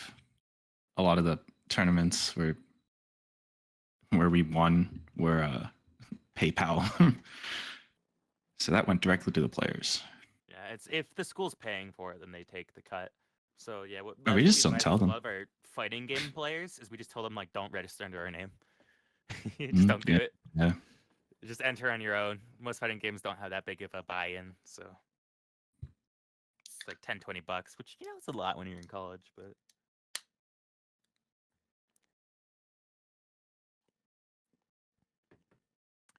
a lot of the tournaments where we won were PayPal. So that went directly to the players. Yeah, it's if the school's paying for it, then they take the cut. So yeah, what Oh, we that's just what don't advise tell a them. lot of our fighting game players is we just told them like don't register under our name. Just Mhm, don't do yeah, it. yeah. Just enter on your own. Most fighting games don't have that big of a buy-in, so it's like 10, $20, which it's a lot when you're in college, but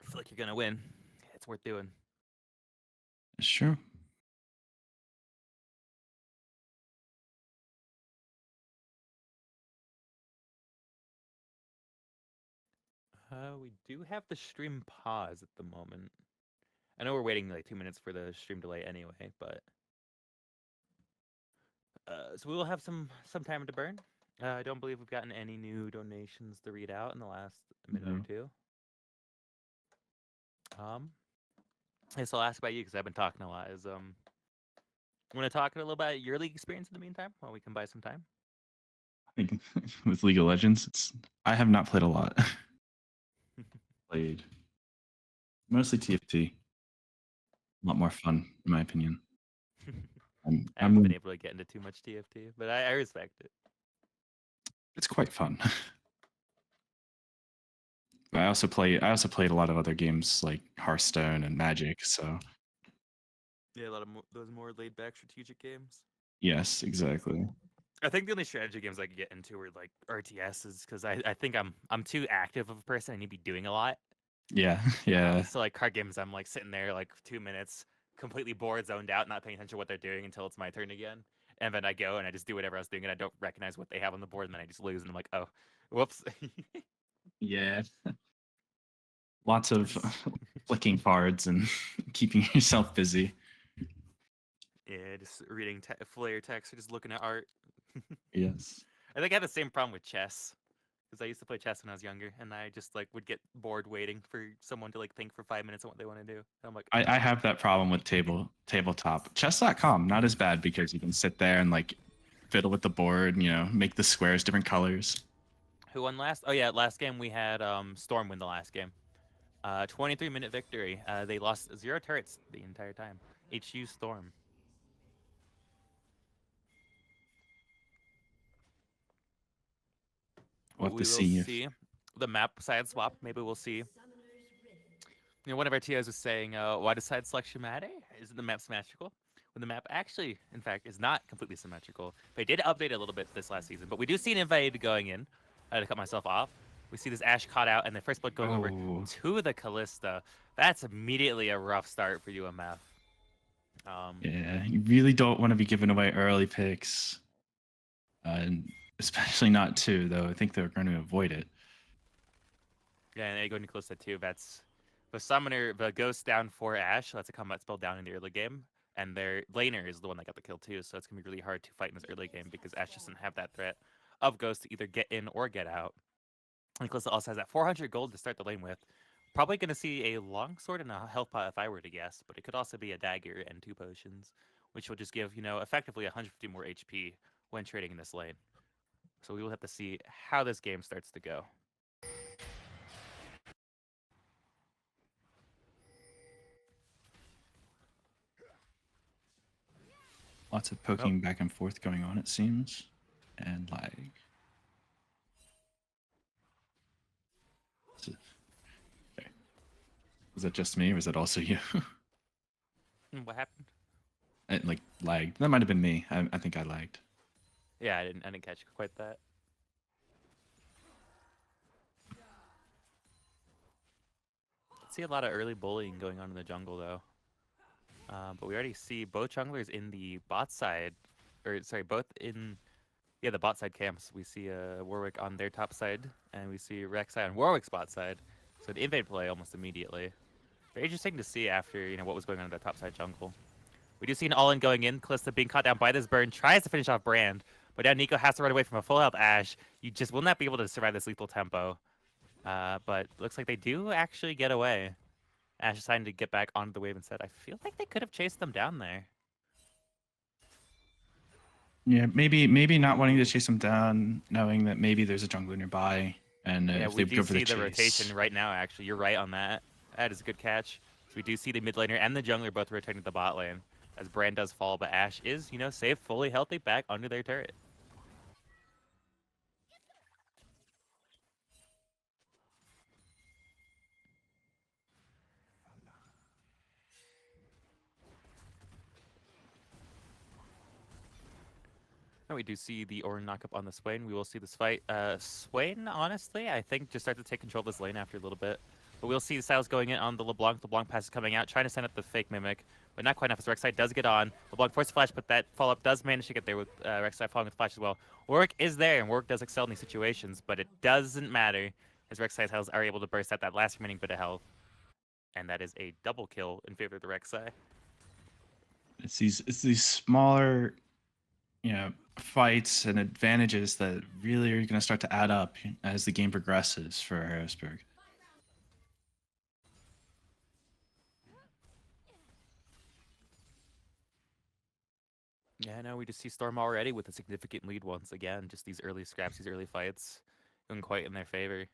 I feel like you're gonna win. It's worth doing. It's true. We do have the stream pause at the moment. I know we're waiting like 2 minutes for the stream delay anyway, but so we will have some time to burn. I don't believe we've gotten any new donations to read out in the last minute or No. two. So I'll ask about you because I've been talking a lot. Want to talk a little about your league experience in the meantime while we can buy some time? I think with League of Legends, I have not played a lot. Played mostly TFT. A lot more fun, in my opinion. I haven't been I'm able to get into too much TFT, but I respect it. it's quite fun. But I also played a lot of other games like Hearthstone and Magic. So Yeah, a lot of those more laid back strategic games. yes, exactly. I think the only strategy games I could get into are like RTSs because I think I'm too active of a person. I need to be doing a lot. Yeah, yeah, So like card games, I'm like sitting there like 2 minutes, completely bored, zoned out, not paying attention to what they're doing until it's my turn again. And then I go and I just do whatever I was doing, and I don't recognize what they have on the board, and then I just lose, and I'm like, oh, whoops. yeah. Lots of Just- flicking cards and keeping yourself busy. yeah, just reading flair text or just looking at art. Yes. I think I had the same problem with chess because I used to play chess when I was younger, and I just like would get bored waiting for someone to like think for 5 minutes on what they want to do. And I'm like, I have that problem with tabletop. Chess.com, not as bad because you can sit there and like fiddle with the board, make the squares different colors. who won last? Oh yeah, last game we had Storm win the last game. 23-minute victory. They lost 0 turrets the entire time. HU Storm. We'll have We to will see if see the map side swap. Maybe we'll see. One of our TOs was saying, why does side selection matter? Isn't the map symmetrical? When the map actually, in fact, is not completely symmetrical. They did update it a little bit this last season, but we do see an invade going in. I had to cut myself off. We see this Ashe caught out, and the first blood going over to the Callista. That's immediately a rough start for UMF. yeah, you really don't want to be giving away early picks, and especially not 2, though. I think they're going to avoid it. Yeah, and they go into Callista too. That's the summoner, the ghost down for Ashe. That's a combat spell down in the early game. And their laner is the one that got the kill too, so it's gonna be really hard to fight in this early game because Ashe doesn't have that threat of Ghost to either get in or get out. And Calista also has that 400 gold to start the lane with. Probably gonna see a longsword and a health pot if I were to guess, but it could also be a dagger and 2 potions, which will just give effectively 150 more HP when trading in this lane. So we will have to see how this game starts to go. Lots of poking back and forth going on, it seems, and lag. Okay. Was that just me, or was that also you? What happened? It like lagged. That might have been me. I think I lagged. Yeah, I didn't catch quite that. See a lot of early bullying going on in the jungle though. But we already see both junglers in the bot side, or sorry, both in the bot side camps. We see Warwick on their top side, and we see Rek'Sai on Warwick's bot side. So the invade play almost immediately. Very interesting to see after what was going on in the top side jungle. We do see an all-in going in. Callista being caught down by this burn, tries to finish off Brand, but now Nico has to run away from a full health Ashe. You just will not be able to survive this lethal tempo. But looks like they do actually get away. Ashe deciding to get back onto the wave instead. I feel like they could have chased them down there. Yeah, maybe not wanting to chase them down, knowing that maybe there's a jungler nearby, and Yeah, if we they do go for see the the chase, rotation right now, actually. You're right on that. That is a good catch. So we do see the mid laner and the jungler both rotating to the bot lane as Brand does fall, but Ashe is, safe, fully healthy, back under their turret. And we do see the Ornn knock up on the Swain. We will see this fight. Swain, honestly, I think just starts to take control of this lane after a little bit. But we'll see the Styles going in on the LeBlanc. LeBlanc pass is coming out, trying to send up the fake Mimic, but not quite enough. As Rek'Sai does get on. LeBlanc forces flash, but that follow-up does manage to get there with Rek'Sai falling with flash as well. Warwick is there, and Warwick does excel in these situations, but it doesn't matter as Rek'Sai's health are able to burst out that last remaining bit of health. And that is a double kill in favor of the Rek'Sai. It's these smaller, fights and advantages that really are going to start to add up as the game progresses for Harrisburg. Yeah, no, we just see Storm already with a significant lead once again. Just these early scraps, these early fights, going quite in their favor.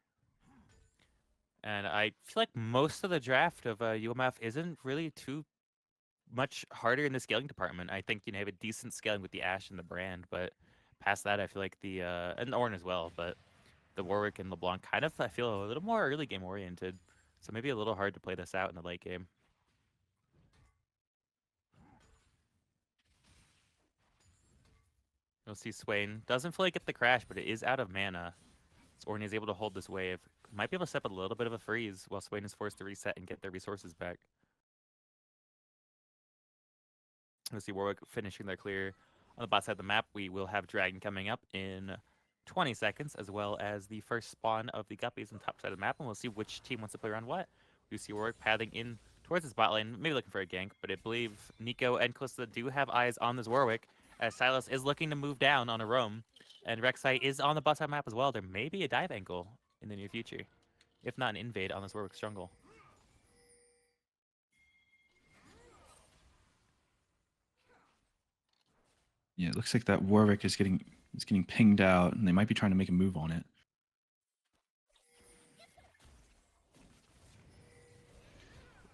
And I feel like most of the draft of UMF isn't really too much harder in the scaling department. I think you have a decent scaling with the Ashe and the Brand, but past that, I feel like and Ornn as well. But the Warwick and LeBlanc kind of I feel a little more early game oriented, so maybe a little hard to play this out in the late game. You'll see Swain doesn't fully get the crash, but it is out of mana. So Ornn is able to hold this wave. Might be able to set up a little bit of a freeze while Swain is forced to reset and get their resources back. You'll see Warwick finishing their clear. On the bot side of the map, we will have Dragon coming up in 20 seconds, as well as the first spawn of the Guppies on the top side of the map, and we'll see which team wants to play around what. We see Warwick pathing in towards his bot lane, maybe looking for a gank, but I believe Nico and Kalista do have eyes on this Warwick, as Silas is looking to move down on a roam, and Rek'Sai is on the bot side map as well. There may be a dive ankle in the near future, if not an invade on this Warwick's jungle. Yeah, it looks like that Warwick is getting pinged out, and they might be trying to make a move on it.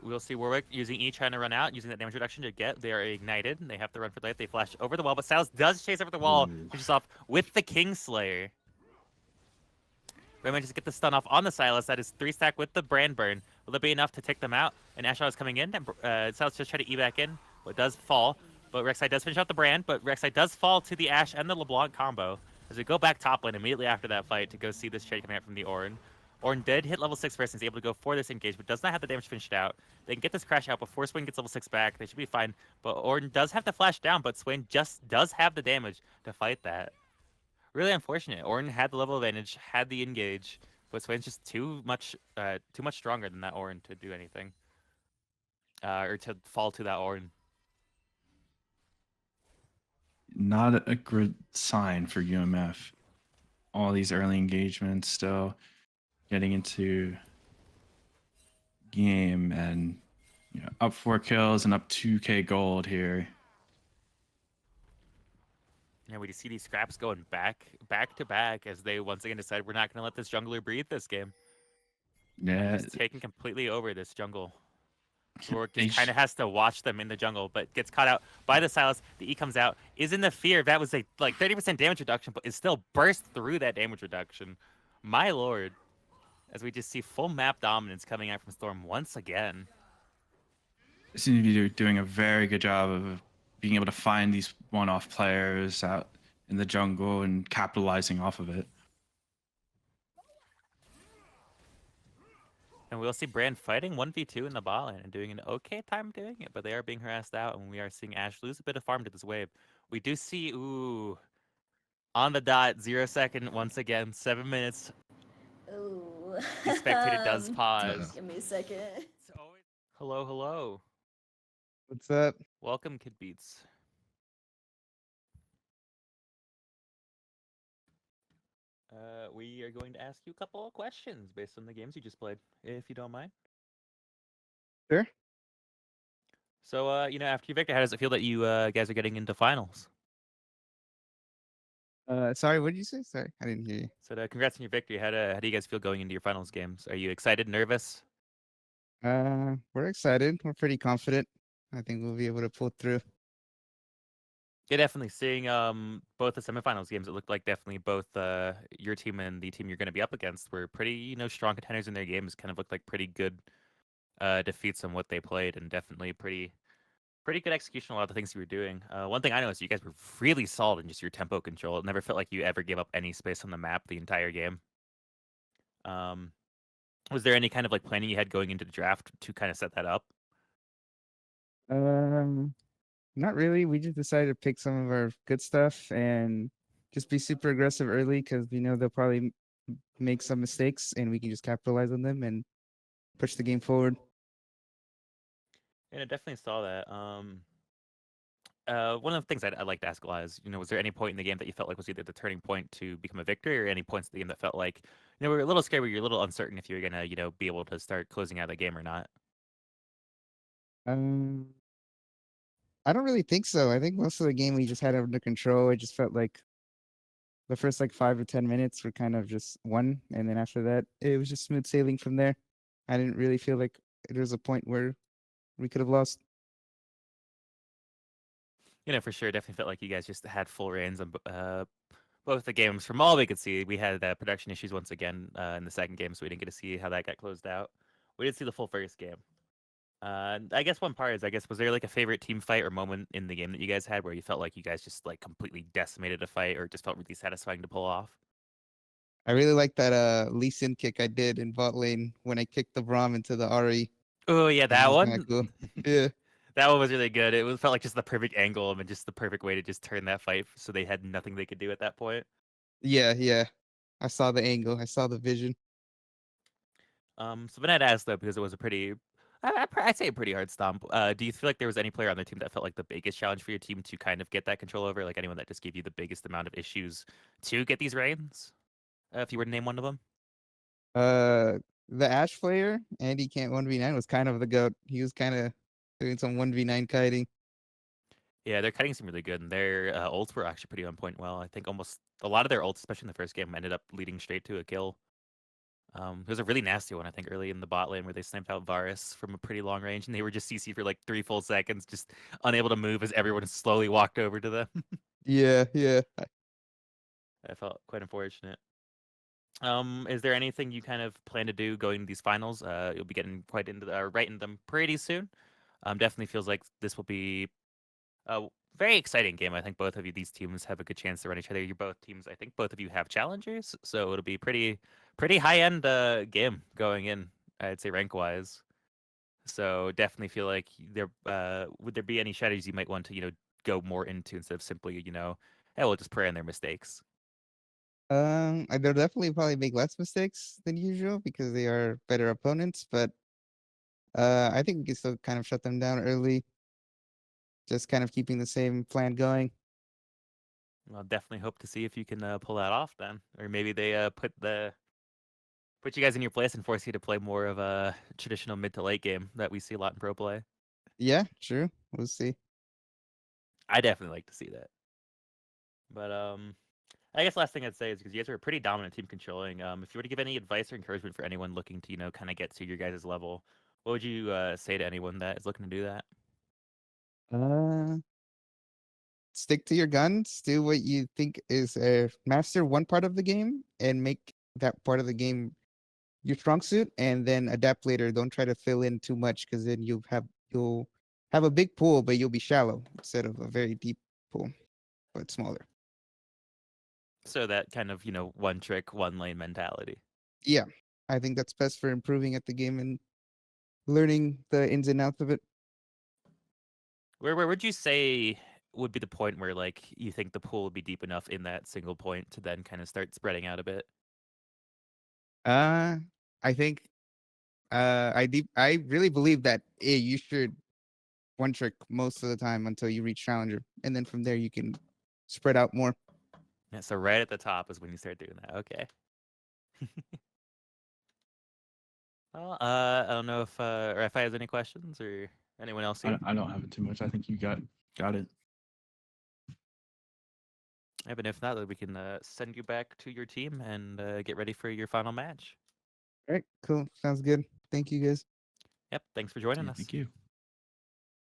We'll see Warwick using E trying to run out, using that damage reduction to get. They are ignited, and they have to run for life. They flash over the wall, but Salas does chase over the wall, finishes off with the Kingslayer. Ray manages to get the stun off on the Silas. That is 3-stack with the Brand Burn. Will it be enough to take them out? And Ashe is coming in, and Silas just try to E back in, but does fall. But Rek'Sai does finish out the Brand, but Rek'Sai does fall to the Ashe and the LeBlanc combo. As we go back top lane immediately after that fight to go see this trade coming out from the Ornn. Ornn did hit level 6 first and is able to go for this engage, but does not have the damage finished out. They can get this crash out before Swain gets level 6 back. They should be fine. But Ornn does have to flash down, but Swain just does have the damage to fight that. Really unfortunate. Ornn had the level advantage, had the engage, but Swain's just too much stronger than that Ornn to do anything. Or to fall to that Ornn. Not a good sign for UMF. All these early engagements still getting into game, and up 4 kills and up 2k gold here. Yeah, we see these scraps going back to back as they once again decide we're not going to let this jungler breathe this game. Yeah, Just taking completely over this jungle. Rourke just kind of has to watch them in the jungle, but gets caught out by the Silas. The E comes out, is in the fear. That was a 30% damage reduction, but it still burst through that damage reduction. My lord. As we just see full map dominance coming out from Storm once again. They seem to be doing a very good job of being able to find these one-off players out in the jungle and capitalizing off of it. And we'll see Brand fighting 1v2 in the bot lane and doing an okay time doing it, but they are being harassed out, and we are seeing Ashe lose a bit of farm to this wave. We do see, on the dot, 0 second, once again, 7 minutes. Ooh. The spectator does pause. Give me a second. Hello, hello. What's up? Welcome, Kid Beats. We are going to ask you a couple of questions based on the games you just played, if you don't mind. Sure. So, after you victor, how does it feel that you guys are getting into finals? Sorry, what did you say? Sorry, I didn't hear you. So, congrats on your victory. How do you guys feel going into your finals games? Are you excited, nervous? We're excited. We're pretty confident. I think we'll be able to pull through. Yeah, definitely. Seeing both the semifinals games, it looked like definitely both your team and the team you're going to be up against were pretty, strong contenders in their games. Kind of looked like pretty good defeats on what they played, and definitely pretty good execution on a lot of the things you were doing. One thing I noticed, you guys were really solid in just your tempo control. It never felt like you ever gave up any space on the map the entire game. Um, was there any kind of like planning you had going into the draft to kind of set that up? Um, Not really. We just decided to pick some of our good stuff and just be super aggressive early because we know they'll probably make some mistakes and we can just capitalize on them and push the game forward. And I definitely saw that. One of the things I'd like to ask a lot is, was there any point in the game that you felt like was either the turning point to become a victory, or any points in the game that felt like, we were a little scared, where you're a little uncertain if you were gonna, be able to start closing out the game or not? Um, I don't really think so. I think most of the game we just had under control. It just felt like the first like 5 or 10 minutes were kind of just one, and then after that, it was just smooth sailing from there. I didn't really feel like there was a point where we could have lost. For sure, definitely felt like you guys just had full reins on both the games. From all we could see, we had production issues once again in the second game, so we didn't get to see how that got closed out. We did see the full first game. I guess one part is, was there like a favorite team fight or moment in the game that you guys had where you felt like you guys just like completely decimated a fight, or just felt really satisfying to pull off? I really like that Lee Sin kick I did in bot lane when I kicked the Braum into the Ari. Oh yeah, That that was kind of one. cool. Yeah. That one was really good. Felt like just the perfect angle and just the perfect way to just turn that fight, so they had nothing they could do at that point. Yeah, yeah. I saw the angle. I saw the vision. So I'd ask though, because it was a pretty, I'd say a pretty hard stomp. Do you feel like there was any player on the team that felt like the biggest challenge for your team to kind of get that control over? Like anyone that just gave you the biggest amount of issues to get these reigns? If you were to name one of them. Uh, the Ash player, Andy Can't 1v9 was kind of the goat. He was kind of doing some 1v9 kiting. Yeah, their cutting seemed really good, and their ults were actually pretty on point. Well, I think almost a lot of their ults, especially in the first game, ended up leading straight to a kill. It was a really nasty one, I think, early in the bot lane where they sniped out Varus from a pretty long range, and they were just CC for like 3 full seconds, just unable to move as everyone slowly walked over to them. Yeah, yeah. I felt quite unfortunate. Is there anything you kind of plan to do going to these finals? You'll be getting quite into right into them pretty soon. Definitely feels like this will be a very exciting game. I think both of you, these teams, have a good chance to run each other. You're both teams. I think both of you have challengers, so it'll be pretty high end game going in. I'd say rank wise. So definitely feel like there would there be any strategies you might want to go more into, instead of simply hey, we'll just prey on their mistakes. They'll definitely probably make less mistakes than usual because they are better opponents, but I think we can still kind of shut them down early. Just kind of keeping the same plan going. I'll definitely hope to see if you can pull that off then, or maybe they put you guys in your place and force you to play more of a traditional mid to late game that we see a lot in pro play. Yeah, true. We'll see. I definitely like to see that. But I guess last thing I'd say is, because you guys are a pretty dominant team controlling, if you were to give any advice or encouragement for anyone looking to kind of get to your guys' level, what would you say to anyone that is looking to do that? Uh, Stick to your guns. Do what you think is master one part of the game and make that part of the game your strong suit, and then adapt later. Don't try to fill in too much because then you'll have a big pool, but you'll be shallow instead of a very deep pool, but smaller. So that kind of one trick, one lane mentality. Yeah, I think that's best for improving at the game and learning the ins and outs of it. Where would you say would be the point where like you think the pool would be deep enough in that single point to then kind of start spreading out a bit? Uh, I think I really believe that you should one trick most of the time until you reach challenger, and then from there you can spread out more. Yeah, so right at the top is when you start doing that. Okay. Well, I don't know if or if I has any questions, or anyone else here. I don't have it too much. I think you got it. Even if not, then we can send you back to your team and get ready for your final match. All right, cool. Sounds good. Thank you guys. Yep. Thanks for joining Yeah, us. thank you.